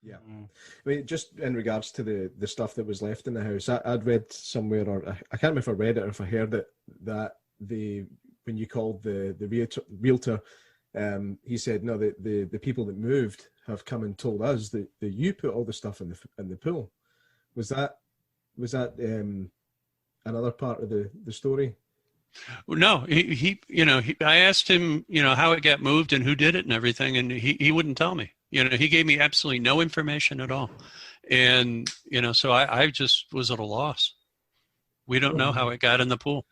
Yeah. I mean, just in regards to the stuff that was left in the house, I'd read somewhere, or I can't remember if I read it or if I heard it, that when you called the realtor, he said, no, the people that moved have come and told us that you put all the stuff in the pool. Was that another part of the story? No, I asked him, how it got moved and who did it and everything, and he wouldn't tell me. He gave me absolutely no information at all. And, so I just was at a loss. We don't know how it got in the pool.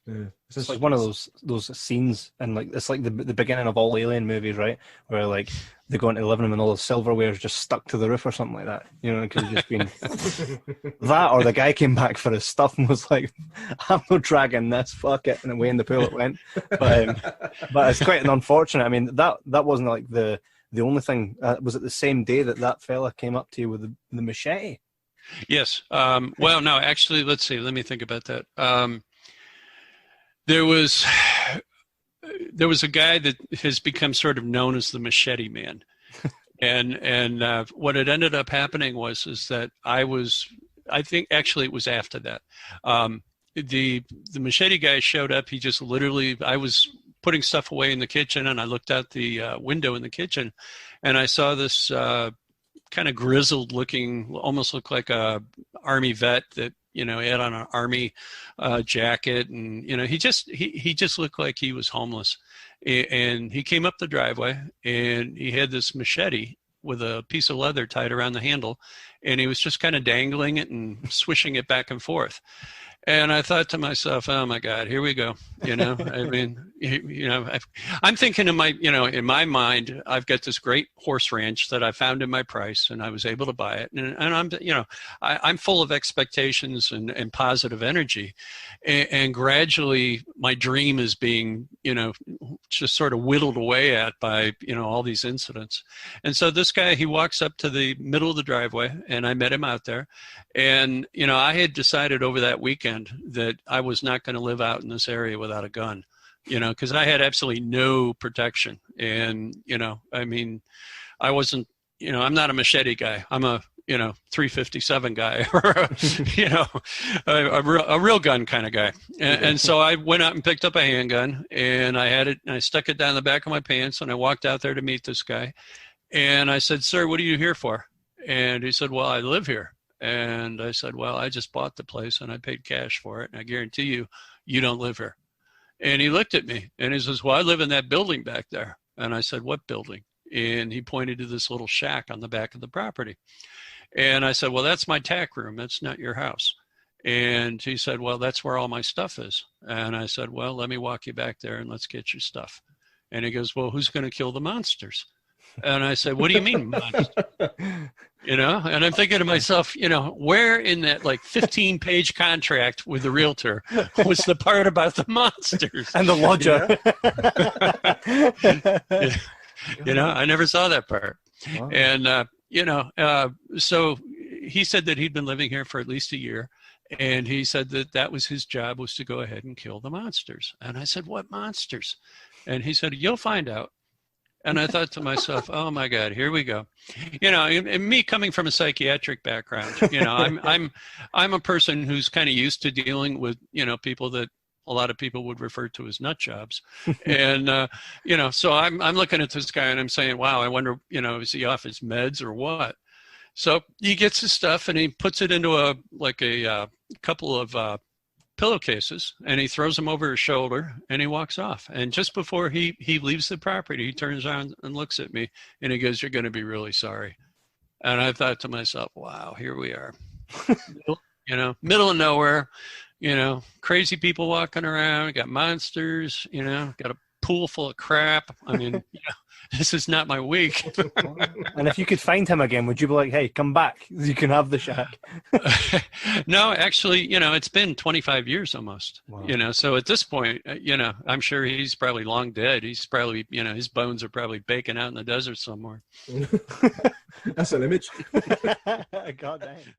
Yeah. It's like one of those scenes, and like it's like the beginning of all Alien movies, right? Where like they go into the living room and all the silverware is just stuck to the roof or something like that. It could have just been that, or the guy came back for his stuff and was like, "I'm not dragging this, fuck it," and away in the pool it went. But it's quite unfortunate. I mean, that wasn't like the only thing. Was it the same day that fella came up to you with the machete? Yes. Well, no, actually, let's see. Let me think about that. There was a guy that has become sort of known as the Machete Man, and what had ended up happening is that I think actually it was after that, the Machete guy showed up. He just literally, I was putting stuff away in the kitchen, and I looked out the window in the kitchen, and I saw this kind of grizzled looking, almost looked like a army vet that, he had on an army jacket, and he just looked like he was homeless. And he came up the driveway, and he had this machete with a piece of leather tied around the handle, and he was just kind of dangling it and swishing it back and forth. And I thought to myself, oh my God, here we go. I mean, I'm thinking in my mind, I've got this great horse ranch that I found in my price, and I was able to buy it. And I'm full of expectations and positive energy. And gradually my dream is being, just sort of whittled away at by, all these incidents. And so this guy, he walks up to the middle of the driveway, and I met him out there. And, I had decided over that weekend that I was not going to live out in this area without a gun, because I had absolutely no protection. And, I mean, I wasn't, I'm not a machete guy. I'm a, 357 guy, or a real gun kind of guy. And so I went out and picked up a handgun, and I had it, and I stuck it down the back of my pants, and I walked out there to meet this guy. And I said, "Sir, what are you here for?" And he said, "Well, I live here." And I said, "Well, I just bought the place and I paid cash for it. And I guarantee you, you don't live here." And he looked at me and he says, "Well, I live in that building back there." And I said, "What building?" And he pointed to this little shack on the back of the property. And I said, "Well, that's my tack room. That's not your house." And he said, "Well, that's where all my stuff is." And I said, "Well, let me walk you back there and let's get your stuff." And he goes, "Well, who's going to kill the monsters?" And I said, "What do you mean, monsters?" And I'm thinking to myself, where in that 15-page contract with the realtor was the part about the monsters and the lodger? I never saw that part. Wow. And, so he said that he'd been living here for at least a year. And he said that was his job, was to go ahead and kill the monsters. And I said, "What monsters?" And he said, "You'll find out." And I thought to myself, oh my God, here we go. And me coming from a psychiatric background, I'm a person who's kind of used to dealing with, people that a lot of people would refer to as nut jobs. And, so I'm looking at this guy and I'm saying, wow, I wonder, is he off his meds or what? So he gets his stuff and he puts it into a couple of pillowcases, and he throws them over his shoulder and he walks off. And just before he leaves the property, he turns around and looks at me and he goes, "You're going to be really sorry." And I thought to myself, wow, here we are, middle of nowhere, crazy people walking around, got monsters, got a pool full of crap. I mean, this is not my week. And if you could find him again, would you be like, "Hey, come back, you can have the shack"? No, actually, it's been 25 years almost. Wow. So at this point, I'm sure he's probably long dead. He's probably, his bones are probably baking out in the desert somewhere. That's an image. God damn.